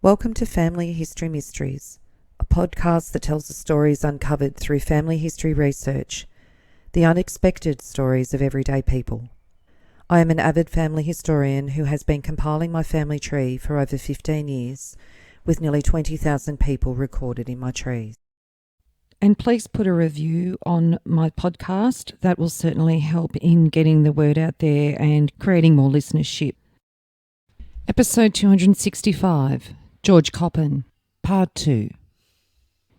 Welcome to Family History Mysteries, a podcast that tells the stories uncovered through family history research, the unexpected stories of everyday people. I am an avid family historian who has been compiling my family tree for over 15 years, with nearly 20,000 people recorded in my trees. And please put a review on my podcast. That will certainly help in getting the word out there and creating more listenership. Episode 265, George Coppin, Part 2.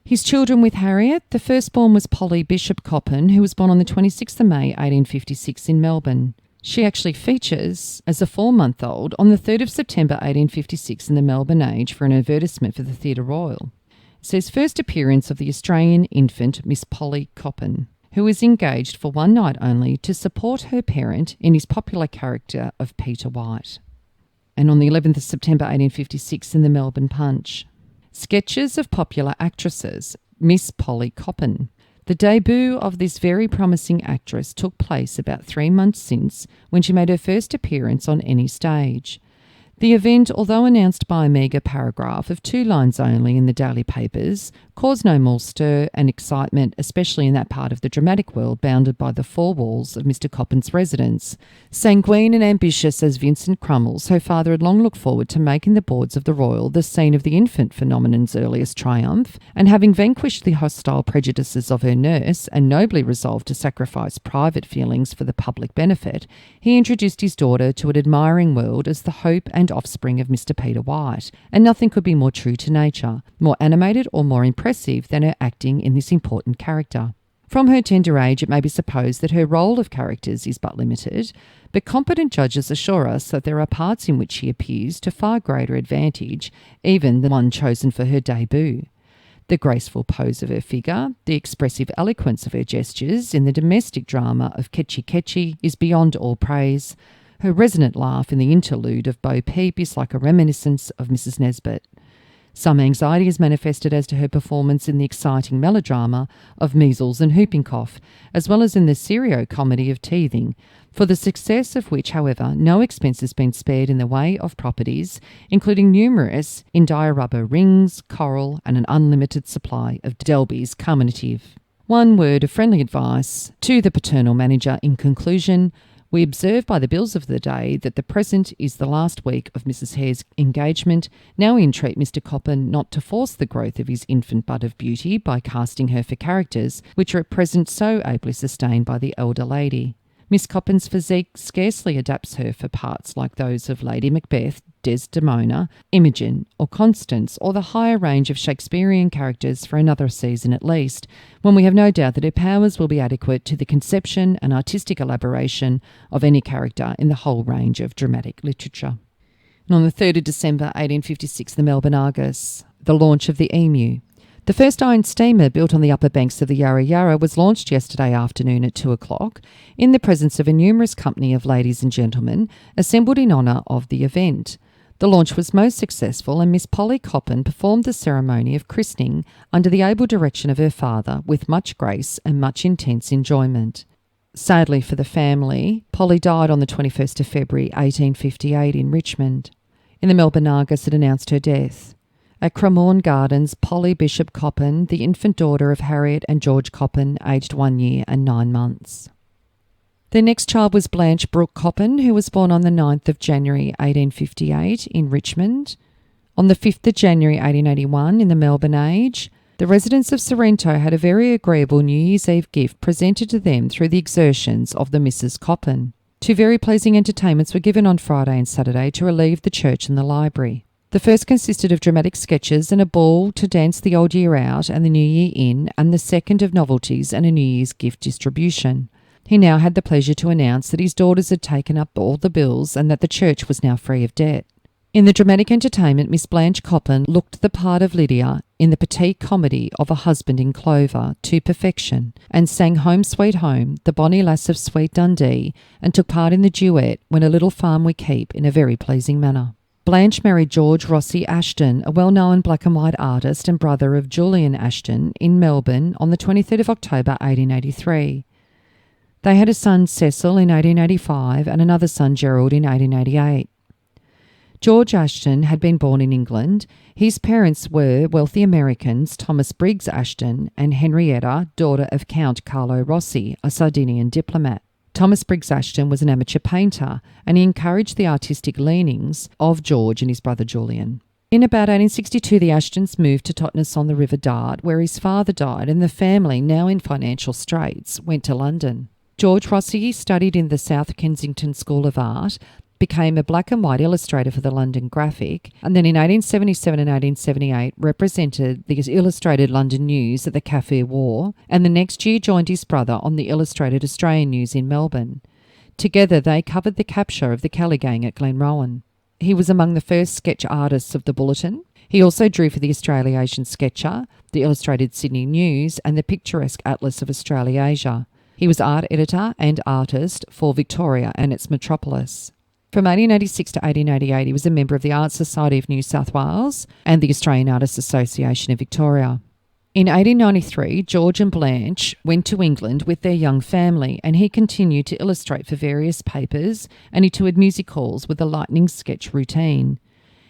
His children with Harriet, the firstborn was Polly Bishop Coppin, who was born on the 26th of May 1856 in Melbourne. She actually features as a 4-month-old on the 3rd of September 1856 in the Melbourne Age for an advertisement for the Theatre Royal. It says first appearance of the Australian infant Miss Polly Coppin, who was engaged for one night only to support her parent in his popular character of Peter White. And on the 11th of September 1856 in the Melbourne Punch. Sketches of popular actresses, Miss Polly Coppin. The debut of this very promising actress took place about 3 months since, when she made her first appearance on any stage. The event, although announced by a meagre paragraph of 2 lines only in the daily papers, caused no more stir and excitement, especially in that part of the dramatic world bounded by the 4 walls of Mr. Coppin's residence. Sanguine and ambitious as Vincent Crummles, her father had long looked forward to making the boards of the Royal the scene of the infant phenomenon's earliest triumph, and having vanquished the hostile prejudices of her nurse and nobly resolved to sacrifice private feelings for the public benefit, he introduced his daughter to an admiring world as the hope and offspring of Mr. Peter White, and nothing could be more true to nature, more animated or more impressive than her acting in this important character. From her tender age, it may be supposed that her role of characters is but limited, but competent judges assure us that there are parts in which she appears to far greater advantage even than one chosen for her debut. The graceful pose of her figure, the expressive eloquence of her gestures in the domestic drama of Ketchy Ketchy is beyond all praise. Her resonant laugh in the interlude of Bo Peep is like a reminiscence of Mrs. Nesbit. Some anxiety is manifested as to her performance in the exciting melodrama of Measles and Whooping Cough, as well as in the serio-comedy of Teething, for the success of which, however, no expense has been spared in the way of properties, including numerous india-rubber rings, coral, and an unlimited supply of Delby's carminative. One word of friendly advice to the paternal manager in conclusion. We observe by the bills of the day that the present is the last week of Mrs. Hare's engagement. Now entreat Mr. Coppin not to force the growth of his infant bud of beauty by casting her for characters which are at present so ably sustained by the elder lady. Miss Coppin's physique scarcely adapts her for parts like those of Lady Macbeth, Desdemona, Imogen, or Constance, or the higher range of Shakespearean characters for another season at least, when we have no doubt that her powers will be adequate to the conception and artistic elaboration of any character in the whole range of dramatic literature. And on the 3rd of December 1856, the Melbourne Argus, the launch of the Emu. The first iron steamer built on the upper banks of the Yarra Yarra was launched yesterday afternoon at 2 o'clock in the presence of a numerous company of ladies and gentlemen assembled in honour of the event. The launch was most successful and Miss Polly Coppin performed the ceremony of christening under the able direction of her father with much grace and much intense enjoyment. Sadly for the family, Polly died on the 21st of February 1858 in Richmond. In the Melbourne Argus it announced her death. At Cremorne Gardens, Polly Bishop Coppin, the infant daughter of Harriet and George Coppin, aged 1 year and 9 months. Their next child was Blanche Brooke Coppin, who was born on the 9th of January 1858 in Richmond. On the 5th of January 1881 in the Melbourne Age, the residents of Sorrento had a very agreeable New Year's Eve gift presented to them through the exertions of the Mrs. Coppin. 2 very pleasing entertainments were given on Friday and Saturday to relieve the church and the library. The first consisted of dramatic sketches and a ball to dance the old year out and the new year in, and the second of novelties and a New Year's gift distribution. He now had the pleasure to announce that his daughters had taken up all the bills and that the church was now free of debt. In the dramatic entertainment, Miss Blanche Coppin looked the part of Lydia in the petite comedy of A Husband in Clover to perfection, and sang Home Sweet Home, The Bonny Lass of Sweet Dundee, and took part in the duet When a Little Farm We Keep in a very pleasing manner. Blanche married George Rossi Ashton, a well-known black and white artist and brother of Julian Ashton, in Melbourne on the 23rd of October 1883. They had a son, Cecil, in 1885 and another son, Gerald, in 1888. George Ashton had been born in England. His parents were wealthy Americans Thomas Briggs Ashton and Henrietta, daughter of Count Carlo Rossi, a Sardinian diplomat. Thomas Briggs Ashton was an amateur painter, and he encouraged the artistic leanings of George and his brother Julian. In about 1862, the Ashtons moved to Totnes-on-the-River Dart, where his father died, and the family, now in financial straits, went to London. George Rossi studied in the South Kensington School of Art, became a black and white illustrator for the London Graphic, and then in 1877 and 1878 represented the Illustrated London News at the Kaffir War, and the next year joined his brother on the Illustrated Australian News in Melbourne. Together they covered the capture of the Kelly Gang at Glenrowan. He was among the first sketch artists of the Bulletin. He also drew for the Australasian Sketcher, the Illustrated Sydney News, and the Picturesque Atlas of Australasia. He was art editor and artist for Victoria and its metropolis. From 1886 to 1888, he was a member of the Art Society of New South Wales and the Australian Artists Association of Victoria. In 1893, George and Blanche went to England with their young family, and he continued to illustrate for various papers, and he toured music halls with a lightning sketch routine.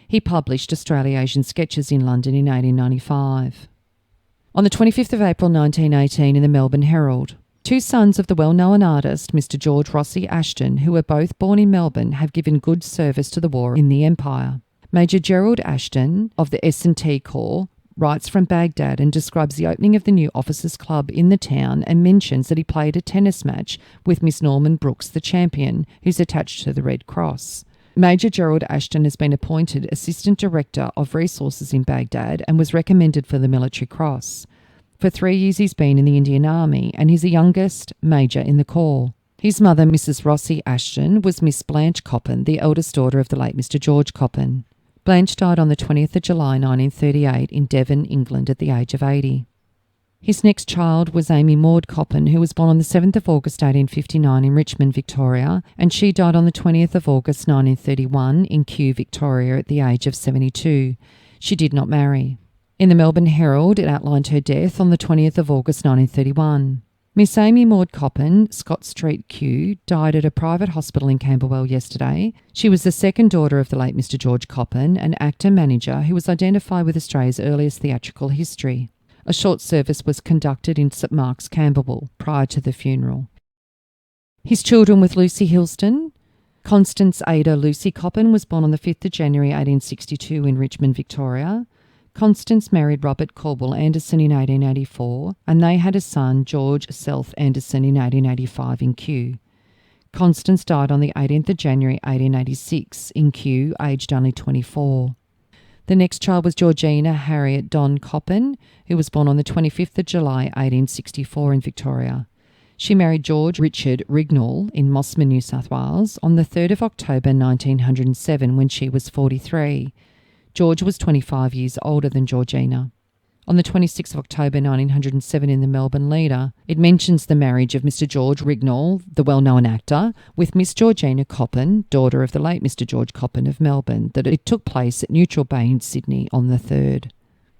He published Australasian Sketches in London in 1895. On the 25th of April 1918 in the Melbourne Herald, two sons of the well-known artist, Mr. George Rossi Ashton, who were both born in Melbourne, have given good service to the war in the Empire. Major Gerald Ashton of the S&T Corps writes from Baghdad and describes the opening of the new Officers' Club in the town and mentions that he played a tennis match with Miss Norman Brooks, the champion, who's attached to the Red Cross. Major Gerald Ashton has been appointed Assistant Director of Resources in Baghdad and was recommended for the Military Cross. For 3 years he's been in the Indian Army, and he's the youngest major in the Corps. His mother, Mrs. Rossi Ashton, was Miss Blanche Coppin, the eldest daughter of the late Mr. George Coppin. Blanche died on the 20th of July 1938 in Devon, England, at the age of 80. His next child was Amy Maud Coppin, who was born on the 7th of August 1859 in Richmond, Victoria, and she died on the 20th of August 1931 in Kew, Victoria, at the age of 72. She did not marry. In the Melbourne Herald, it outlined her death on the 20th of August 1931. Miss Amy Maud Coppin, Scott Street, Kew, died at a private hospital in Camberwell yesterday. She was the second daughter of the late Mr. George Coppin, an actor-manager who was identified with Australia's earliest theatrical history. A short service was conducted in St Mark's, Camberwell, prior to the funeral. His children with Lucy Hilston. Constance Ada Lucy Coppin was born on the 5th of January 1862 in Richmond, Victoria. Constance married Robert Caldwell Anderson in 1884, and they had a son, George Selth Anderson, in 1885 in Kew. Constance died on the 18th of January 1886 in Kew, aged only 24. The next child was Georgina Harriet Don Coppin, who was born on the 25th of July 1864 in Victoria. She married George Richard Rignall in Mossman, New South Wales, on the 3rd of October 1907 when she was 43. George was 25 years older than Georgina. On the 26th of October 1907 in the Melbourne Leader, it mentions the marriage of Mr. George Rignall, the well-known actor, with Miss Georgina Coppin, daughter of the late Mr. George Coppin of Melbourne, that it took place at Neutral Bay in Sydney on the 3rd.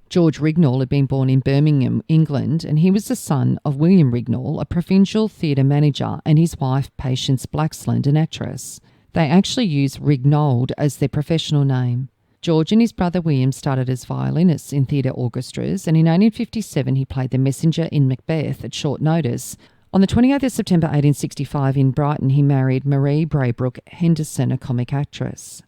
George Rignall had been born in Birmingham, England, and he was the son of William Rignall, a provincial theatre manager, and his wife, Patience Blaxland, an actress. They actually use Rignold as their professional name. George and his brother William started as violinists in theatre orchestras, and in 1857 he played the messenger in Macbeth at short notice. On the 28th of September 1865 in Brighton, he married Marie Braybrook Henderson, a comic actress.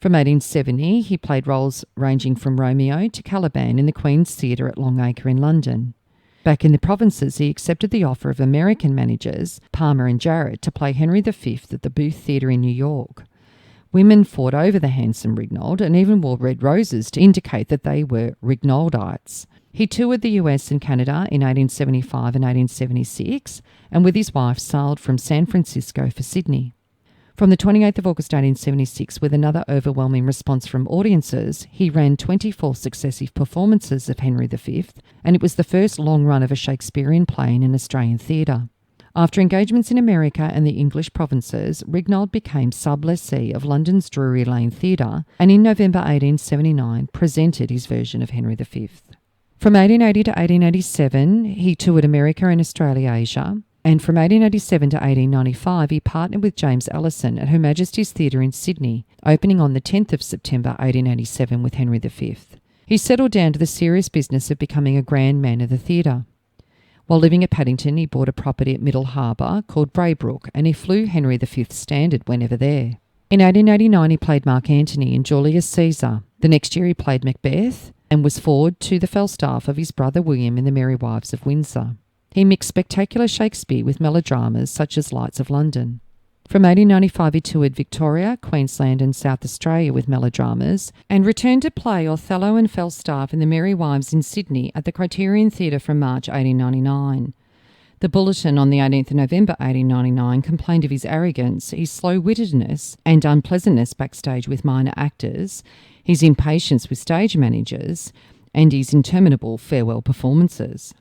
From 1870, he played roles ranging from Romeo to Caliban in the Queen's Theatre at Longacre in London. Back in the provinces, he accepted the offer of American managers, Palmer and Jarrett, to play Henry V at the Booth Theatre in New York. Women fought over the handsome Rignold and even wore red roses to indicate that they were Rignoldites. He toured the US and Canada in 1875 and 1876, and with his wife sailed from San Francisco for Sydney. From the 28th of August 1876, with another overwhelming response from audiences, he ran 24 successive performances of Henry V, and it was the first long run of a Shakespearean play in an Australian theatre. After engagements in America and the English provinces, Rignold became sub-lessee of London's Drury Lane Theatre, and in November 1879 presented his version of Henry V. From 1880 to 1887, he toured America and Australasia. And from 1887 to 1895, he partnered with James Allison at Her Majesty's Theatre in Sydney, opening on the 10th of September 1887 with Henry V. He settled down to the serious business of becoming a grand man of the theatre. While living at Paddington, he bought a property at Middle Harbour called Braybrook, and he flew Henry V's standard whenever there. In 1889, he played Mark Antony in Julius Caesar. The next year, he played Macbeth and was forward to the Falstaff of his brother William in The Merry Wives of Windsor. He mixed spectacular Shakespeare with melodramas such as Lights of London. From 1895 he toured Victoria, Queensland and South Australia with melodramas, and returned to play Othello and Falstaff in The Merry Wives in Sydney at the Criterion Theatre from March 1899. The Bulletin on the 18th of November 1899 complained of his arrogance, his slow-wittedness and unpleasantness backstage with minor actors, his impatience with stage managers, and his interminable farewell performances.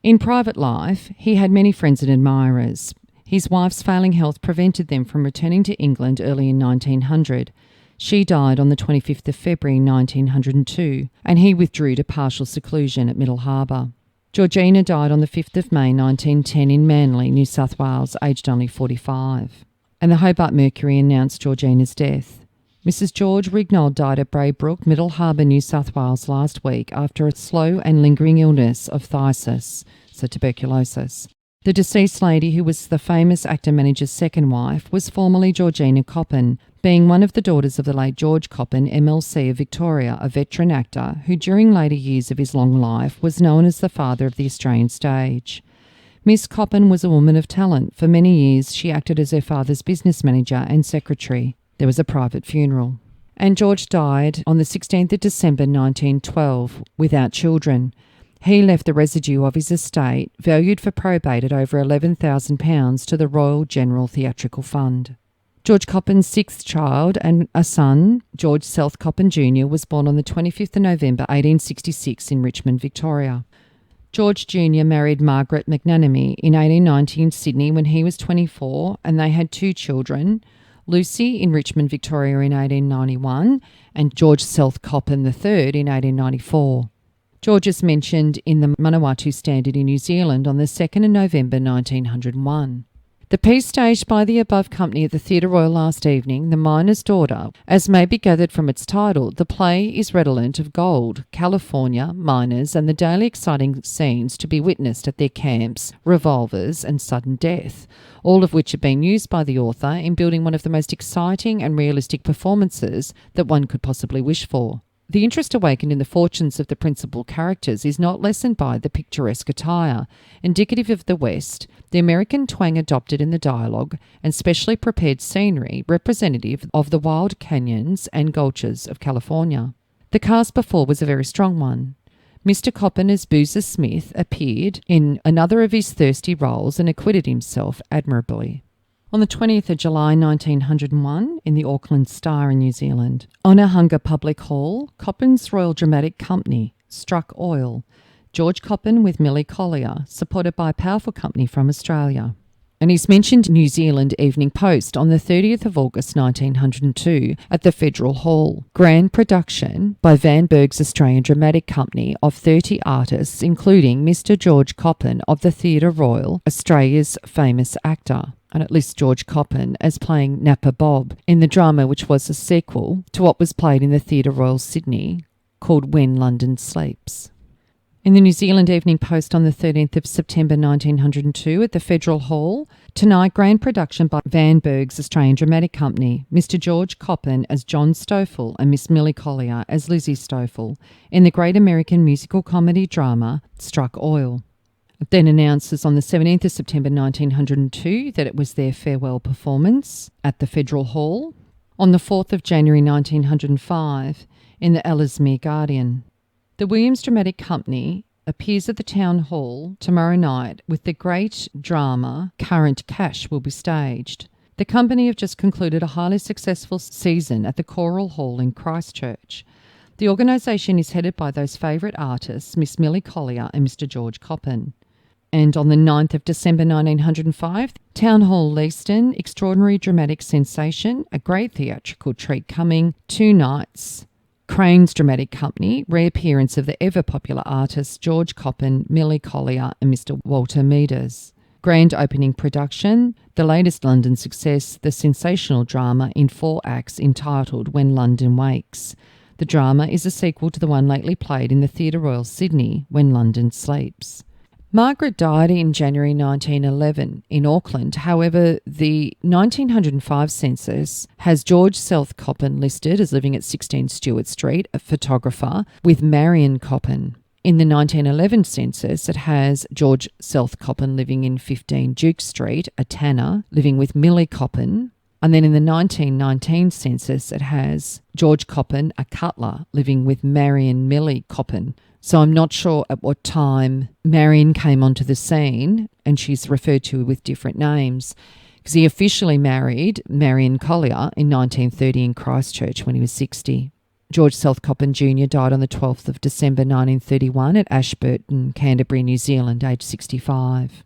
In private life, he had many friends and admirers. His wife's failing health prevented them from returning to England early in 1900. She died on the 25th of February 1902, and he withdrew to partial seclusion at Middle Harbour. Georgina died on the 5th of May 1910 in Manly, New South Wales, aged only 45. And the Hobart Mercury announced Georgina's death. Mrs. George Rignold died at Braybrook, Middle Harbour, New South Wales last week after a slow and lingering illness of phthisis, so tuberculosis. The deceased lady, who was the famous actor-manager's second wife, was formerly Georgina Coppin, being one of the daughters of the late George Coppin, MLC of Victoria, a veteran actor who during later years of his long life was known as the father of the Australian stage. Miss Coppin was a woman of talent. For many years she acted as her father's business manager and secretary. There was a private funeral. And George died on the 16th of December 1912 without children. He left the residue of his estate, valued for probate at over £11,000, to the Royal General Theatrical Fund. George Coppin's sixth child and a son, George Selth Coppin Jr., was born on the 25th of November 1866 in Richmond, Victoria. George Jr. married Margaret McNamee in 1890 in Sydney when he was 24, and they had two children, Lucy in Richmond, Victoria in 1891 and George Selth Coppin III in 1894. George is mentioned in the Manawatu Standard in New Zealand on the 2nd of November 1901. The piece staged by the above company at the Theatre Royal last evening, The Miner's Daughter, as may be gathered from its title, the play is redolent of gold, California, miners, and the daily exciting scenes to be witnessed at their camps, revolvers, and sudden death, all of which have been used by the author in building one of the most exciting and realistic performances that one could possibly wish for. The interest awakened in the fortunes of the principal characters is not lessened by the picturesque attire, indicative of the West, the American twang adopted in the dialogue, and specially prepared scenery representative of the wild canyons and gulches of California. The cast before was a very strong one. Mr. Coppin as Boozer Smith appeared in another of his thirsty roles and acquitted himself admirably. On the 20th of July 1901, in the Auckland Star in New Zealand, Onehunga Public Hall, Coppin's Royal Dramatic Company struck oil. George Coppin with Millie Collier, supported by a powerful company from Australia. And he's mentioned New Zealand Evening Post on the 30th of August 1902 at the Federal Hall. Grand production by Van Berg's Australian Dramatic Company of 30 artists, including Mr. George Coppin of the Theatre Royal, Australia's famous actor. And it lists George Coppin as playing Napa Bob in the drama which was a sequel to what was played in the Theatre Royal Sydney called When London Sleeps. In the New Zealand Evening Post on the 13th of September 1902 at the Federal Hall, tonight grand production by Van Berg's Australian Dramatic Company, Mr. George Coppin as John Stoffel and Miss Millie Collier as Lizzie Stoffel in the great American musical comedy drama Struck Oil. It then announces on the 17th of September 1902 that it was their farewell performance at the Federal Hall. On the 4th of January 1905 in the Ellesmere Guardian. The Williams Dramatic Company appears at the Town Hall tomorrow night with the great drama Current Cash will be staged. The company have just concluded a highly successful season at the Choral Hall in Christchurch. The organisation is headed by those favourite artists, Miss Millie Collier and Mr. George Coppin. And on the 9th of December 1905, Town Hall Leaston, extraordinary dramatic sensation, a great theatrical treat coming, 2 nights. Crane's Dramatic Company, reappearance of the ever-popular artists George Coppin, Millie Collier and Mr. Walter Meaders. Grand opening production, the latest London success, the sensational drama in 4 acts entitled When London Wakes. The drama is a sequel to the one lately played in the Theatre Royal Sydney, When London Sleeps. Margaret died in January 1911 in Auckland. However, the 1905 census has George Selth Coppin listed as living at 16 Stewart Street, a photographer, with Marion Coppin. In the 1911 census, it has George Selth Coppin living in 15 Duke Street, a tanner, living with Millie Coppin. And then in the 1919 census, it has George Coppin, a cutler, living with Marion Millie Coppin. So I'm not sure at what time Marion came onto the scene, and she's referred to with different names, because he officially married Marion Collier in 1930 in Christchurch when he was 60. George Selth Coppin Jr. died on the 12th of December 1931 at Ashburton, Canterbury, New Zealand, aged 65.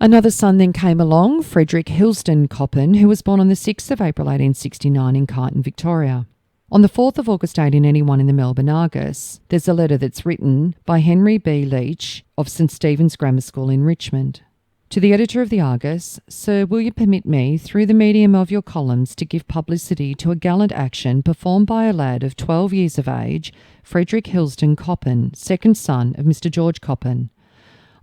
Another son then came along, Frederick Hilston Coppin, who was born on the 6th of April 1869 in Kyneton, Victoria. On the 4th of August 1881 in the Melbourne Argus, there's a letter that's written by Henry B. Leach of St Stephen's Grammar School in Richmond. To the editor of the Argus, Sir, will you permit me, through the medium of your columns, to give publicity to a gallant action performed by a lad of 12 years of age, Frederick Hilston Coppin, second son of Mr George Coppin.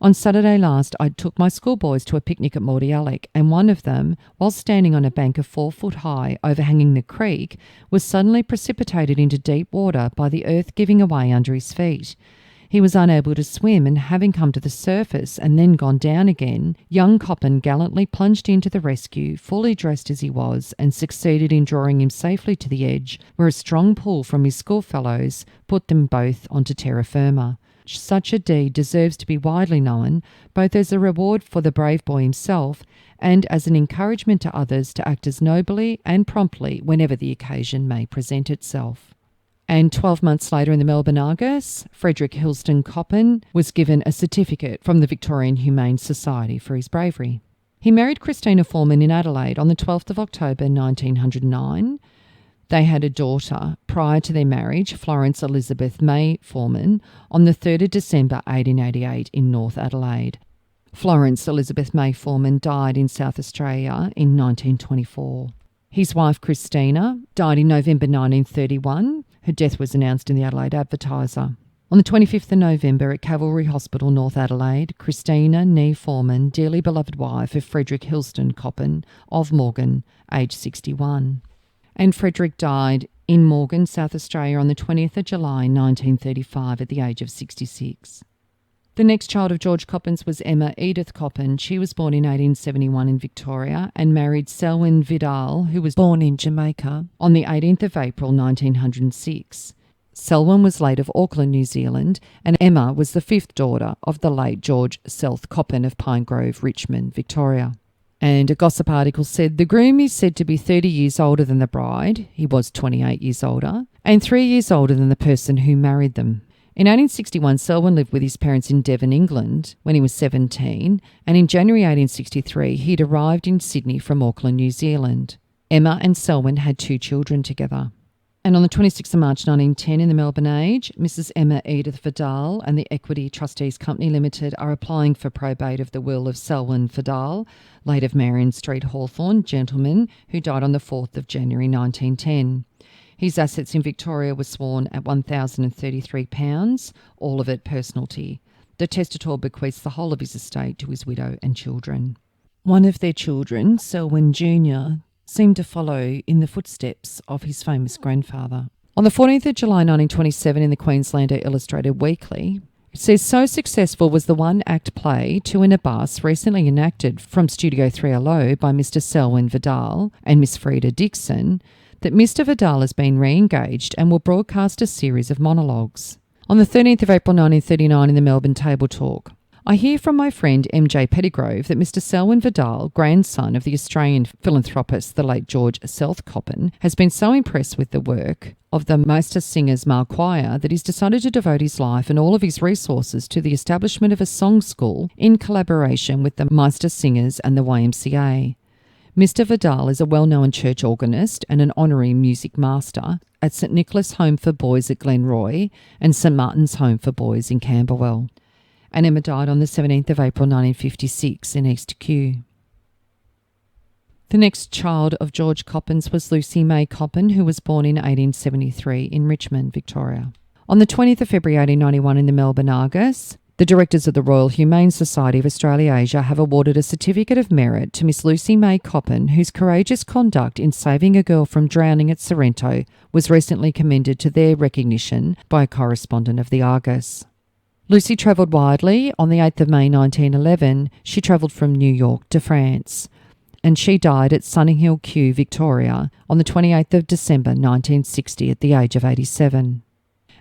On Saturday last, I took my schoolboys to a picnic at Mordialloc, and one of them, while standing on a bank of 4 foot high overhanging the creek, was suddenly precipitated into deep water by the earth giving away under his feet. He was unable to swim, and having come to the surface and then gone down again, young Coppin gallantly plunged into the rescue, fully dressed as he was, and succeeded in drawing him safely to the edge, where a strong pull from his schoolfellows put them both onto terra firma. Such a deed deserves to be widely known, both as a reward for the brave boy himself and as an encouragement to others to act as nobly and promptly whenever the occasion may present itself. And 12 months later in the Melbourne Argus, Frederick Hilston Coppin was given a certificate from the Victorian Humane Society for his bravery. He married Christina Foreman in Adelaide on the 12th of October 1909. They had a daughter prior to their marriage, Florence Elizabeth May Foreman, on the 3rd of December 1888 in North Adelaide. Florence Elizabeth May Foreman died in South Australia in 1924. His wife Christina died in November 1931. Her death was announced in the Adelaide Advertiser. On the 25th of November at Cavalry Hospital, North Adelaide, Christina Nee Foreman, dearly beloved wife of Frederick Hilston Coppin of Morgan, aged 61. And Frederick died in Morgan, South Australia on the 20th of July 1935 at the age of 66. The next child of George Coppin's was Emma Edith Coppin. She was born in 1871 in Victoria and married Selwyn Vidal, who was born in Jamaica on the 18th of April 1906. Selwyn was late of Auckland, New Zealand, and Emma was the 5th daughter of the late George Selth Coppin of Pine Grove, Richmond, Victoria. And a gossip article said the groom is said to be 30 years older than the bride, he was 28 years older, and 3 years older than the person who married them. In 1861, Selwyn lived with his parents in Devon, England, when he was 17, and in January 1863 he'd arrived in Sydney from Auckland, New Zealand. Emma and Selwyn had 2 children together. And on the 26th of March 1910 in the Melbourne Age, Mrs Emma Edith Vidal and the Equity Trustees Company Limited are applying for probate of the will of Selwyn Vidal, late of Marion Street, Hawthorn, gentleman who died on the 4th of January 1910. His assets in Victoria were sworn at £1,033, all of it personalty. The testator bequeaths the whole of his estate to his widow and children. One of their children, Selwyn Jr., seemed to follow in the footsteps of his famous grandfather. On the 14th of July 1927 in the Queenslander Illustrated Weekly, it says, so successful was the one-act play Two in a Bus recently enacted from Studio 3LO by Mr Selwyn Vidal and Miss Frida Dixon that Mr Vidal has been re-engaged and will broadcast a series of monologues. On the 13th of April 1939 in the Melbourne Table Talk, I hear from my friend M.J. Pettigrove that Mr Selwyn Vidal, grandson of the Australian philanthropist the late George Selth Coppin, has been so impressed with the work of the Meistersingers Male Choir that he's decided to devote his life and all of his resources to the establishment of a song school in collaboration with the Meistersingers and the YMCA. Mr Vidal is a well-known church organist and an honorary music master at St Nicholas Home for Boys at Glenroy and St Martin's Home for Boys in Camberwell. and Emma died on the 17th of April 1956 in East Kew. The next child of George Coppin's was Lucy May Coppin, who was born in 1873 in Richmond, Victoria. On the 20th of February 1891 in the Melbourne Argus, the directors of the Royal Humane Society of Australasia have awarded a Certificate of Merit to Miss Lucy May Coppin, whose courageous conduct in saving a girl from drowning at Sorrento was recently commended to their recognition by a correspondent of the Argus. Lucy travelled widely. On the 8th of May 1911, she travelled from New York to France, and she died at Sunninghill, Kew, Victoria, on the 28th of December 1960 at the age of 87.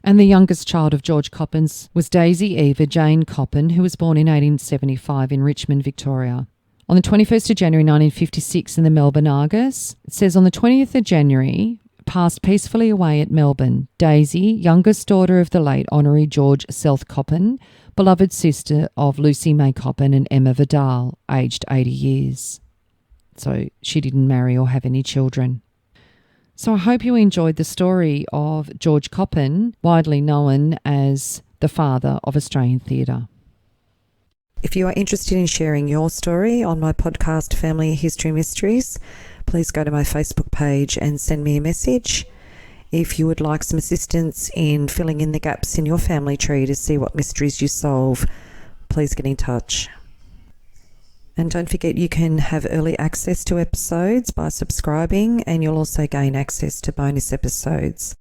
And the youngest child of George Coppin's was Daisy Eva Jane Coppin, who was born in 1875 in Richmond, Victoria. On the 21st of January 1956 in the Melbourne Argus, it says, on the 20th of January, passed peacefully away at Melbourne, Daisy, youngest daughter of the late Honorary George Selth Coppin, beloved sister of Lucy May Coppin and Emma Vidal, aged 80 years. So she didn't marry or have any children. So I hope you enjoyed the story of George Coppin, widely known as the father of Australian theatre. If you are interested in sharing your story on my podcast, Family History Mysteries, please go to my Facebook page and send me a message. If you would like some assistance in filling in the gaps in your family tree to see what mysteries you solve, please get in touch. And don't forget, you can have early access to episodes by subscribing, and you'll also gain access to bonus episodes.